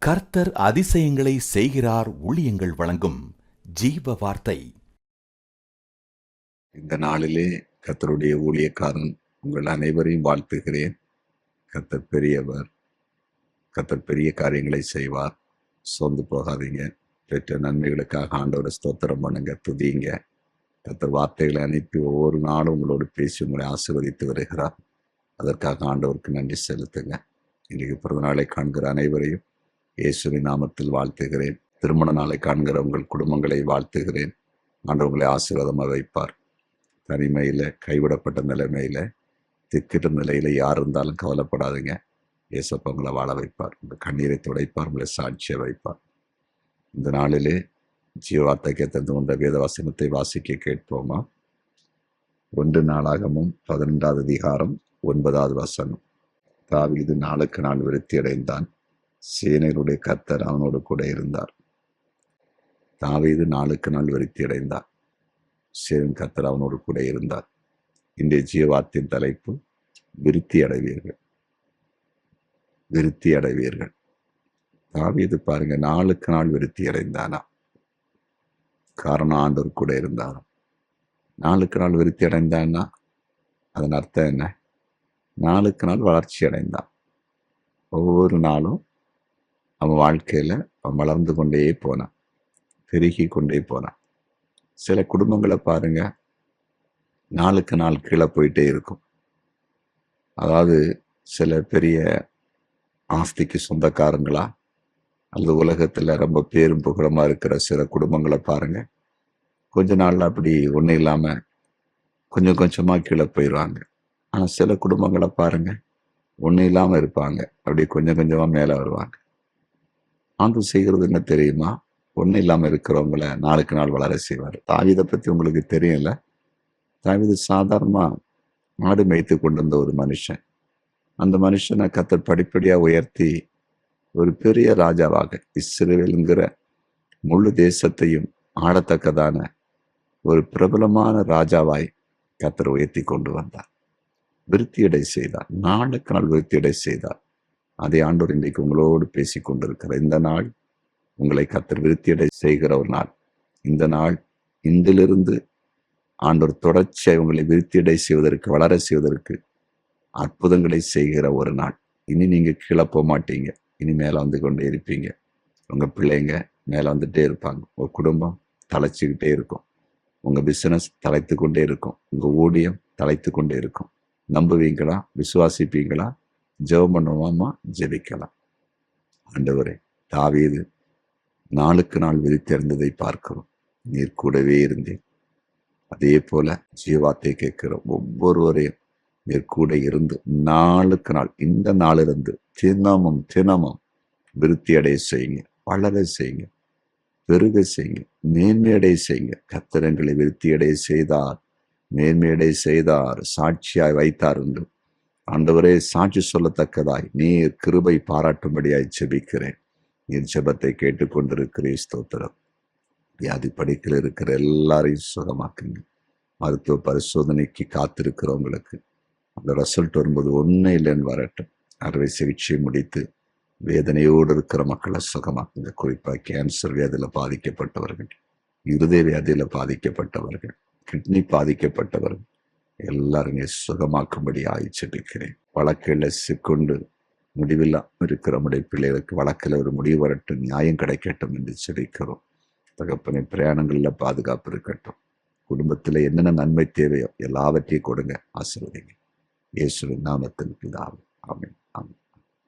கர்த்தர் அதிசயங்களை செய்கிறார். ஊழியங்கள் வழங்கும் ஜீவ வார்த்தை. இந்த நாளிலே கர்த்தருடைய ஊழியக்காரன் உங்கள் அனைவரையும் வாழ்த்துகிறேன். கர்த்தர் பெரியவர். கர்த்தர் பெரிய காரியங்களை செய்வார். சோர்ந்து போகாதீங்க. பெற்ற நன்மைகளுக்காக ஆண்டவரை ஸ்தோத்திரம் பண்ணுங்க, துதிங்க. கர்த்தர் வார்த்தைகளை அனுப்பி ஒவ்வொரு நாளும் உங்களோடு பேசி உங்களை ஆசீர்வதித்து வருகிறார். அதற்காக ஆண்டவருக்கு நன்றி செலுத்துங்க. இன்றைக்கு பிறந்த நாளை காண்கிற அனைவரையும் இயேசுவின் நாமத்தில் வாழ்த்துகிறேன். திருமண நாளை காண்கிற உங்கள் குடும்பங்களை வாழ்த்துகிறேன். ஆண்டவர்களை ஆசீர்வாதமாக வைப்பார். தனிமையில், கைவிடப்பட்ட நிலைமையில், திக்கிட்ட நிலையில் யார் இருந்தாலும் கவலைப்படாதீங்க. இயேசப்பா உங்களை வாழ வைப்பார். உங்கள் கண்ணீரை துடைப்பார். உங்களை சாட்சியை வைப்பார். இந்த நாளிலே ஜீவார்த்தைக்கு தந்து கொண்ட வேத வசனத்தை வாசிக்க கேட்போமா? 1 நாளாகமும் 12வது அதிகாரம் 9வது வசனம். தாவீது நாளுக்கு நாள் விருத்தி அடைந்தான். சேனைகளுடைய கர்த்தர் அவனோடு கூட இருந்தார். தாவீது நாளுக்கு நாள் விருத்தி அடைந்தார். சேனையின் கர்த்தர் அவனோடு கூட இருந்தார். இன்றைய ஜீவாத்தின் தலைப்பு விருத்தி அடைவீர்கள். விருத்தி அடைவீர்கள். தாவீது பாருங்க, நாளுக்கு நாள் விருத்தி அடைந்தானா? காரணம் ஆண்டவர் கூட இருந்தார். நாளுக்கு நாள் விருத்தி அடைந்தான்னா அதன் அர்த்தம் என்ன? நாளுக்கு நாள் வளர்ச்சி அடைந்தான். ஒவ்வொரு நாளும் அவன் வாழ்க்கையில் அவன் வளர்ந்து கொண்டே போனான், பெருகி கொண்டே போனான். சில குடும்பங்களை பாருங்க, நாளுக்கு நாள் கீழே போயிட்டே இருக்கும். அதாவது சில பெரிய ஆஸ்திக்கு சொந்தக்காரங்களா அல்லது உலகத்தில் ரொம்ப பேரும் புகழமாக இருக்கிற சில குடும்பங்களை பாருங்க, கொஞ்ச நாள் அப்படி ஒன்றும் இல்லாமல் கொஞ்சம் கொஞ்சமாக கீழே போயிடுவாங்க. ஆனால் சில குடும்பங்களை பாருங்க, ஒன்றும் இல்லாமல் இருப்பாங்க, அப்படி கொஞ்சம் கொஞ்சமாக மேலே வருவாங்க. ஆண்டவர் செய்கிறது என்ன தெரியுமா? ஒன்றும் இல்லாமல் இருக்கிறவங்கள நாளுக்கு நாள் வளர செய்வார். தாவீதை பற்றி உங்களுக்கு தெரியல. தாவீது சாதாரணமாக மாடு மேய்த்து கொண்டு வந்த ஒரு மனுஷன். அந்த மனுஷனை கர்த்தர் படிப்படியாக உயர்த்தி ஒரு பெரிய ராஜாவாக, இஸ்ரவேலுங்கிற முழு தேசத்தையும் ஆடத்தக்கதான ஒரு பிரபலமான ராஜாவாய் கர்த்தர் உயர்த்தி கொண்டு வந்தார். விருத்தியடை செய்தார். நாளுக்கு நாள் விருத்தியடை செய்தார். அதை ஆண்டவர் இன்றைக்கு உங்களோடு பேசி கொண்டிருக்கிறார். இந்த நாள் உங்களை கர்த்தர் விருத்தியடை செய்கிற ஒரு நாள். இந்த நாள் இன்றிலிருந்து ஆண்டவர் தொடர்ச்சியை உங்களை விருத்தியடை செய்வதற்கு, வளர செய்வதற்கு அற்புதங்களை செய்கிற ஒரு நாள். இனி நீங்க கீழே போக மாட்டீங்க. இனி மேலே வந்து கொண்டே இருப்பீங்க. உங்க பிள்ளைங்க மேலே வந்துட்டே இருப்பாங்க. உங்க குடும்பம் தலைச்சிக்கிட்டே இருக்கும். உங்க பிசினஸ் தலைத்து கொண்டே இருக்கும். உங்க ஊழியம் தலைத்து கொண்டே இருக்கும். நம்புவீங்களா? விசுவாசிப்பீங்களா? ஜெபம் பண்ணுவோமா? ஜெபிக்கலாம். ஆண்டவரே, தாவீது நாளுக்கு நாள் விரித்திருந்ததை பார்க்கிறோம். நீர் கூடவே இருந்தேன். அதே போல ஜீவாத்தை கேட்கிற ஒவ்வொருவரையும் நீர் கூட இருந்து நாளுக்கு நாள், இந்த நாளிலிருந்து தினமும் தினமும் விருத்தி அடைய செய்யுங்க, வளர செய்யுங்க, பெருக செய்யுங்க, மேன்மையடை செய்யுங்க. கர்த்தரங்களை விருத்தி அடைய செய்தார், மேன்மையடை செய்தார், சாட்சியாய் வைத்தார் என்று ஆண்டவரே சாட்சி சொல்லத்தக்கதாய் நீர் கிருபை பாராட்டும்படியாய் ஜெபிக்கிறேன். நீர் ஜெபத்தை கேட்டுக்கொண்டிருக்கிறேன். ஸ்தோத்திரம். வியாதி படுக்கையில் இருக்கிற எல்லாரையும் சுகமாக்குங்க. மருத்துவ பரிசோதனைக்கு காத்திருக்கிறவங்களுக்கு அந்த ரிசல்ட் வரும்போது ஒன்றும் இல்லைன்னு வரட்டும். அறுவை சிகிச்சை முடித்து வேதனையோடு இருக்கிற மக்களை சுகமாக்குங்க. குறிப்பாக கேன்சர் வியாதியில் பாதிக்கப்பட்டவர்கள், இருதய வியாதியில் பாதிக்கப்பட்டவர்கள், கிட்னி பாதிக்கப்பட்டவர்கள் எல்லாரும் சுகமாக்கும்படி ஆய்ச்சிருக்கிறேன். வழக்கில் சிக்கொண்டு முடிவில்லாமல் இருக்கிற நம்முடைய பிள்ளைகளுக்கு வழக்கில் ஒரு முடிவு வரட்டும், நியாயம் கிடைக்கட்டும் என்று செபிக்கிறோம். தகப்பனை பிரயாணங்களில் பாதுகாப்பு இருக்கட்டும். குடும்பத்தில் என்னென்ன நன்மை தேவையோ எல்லாவற்றையும் கொடுங்க, ஆசீர்வதிங்க. இயேசுவின் நாமத்தில் பிதாவே. ஆமென். ஆமென்.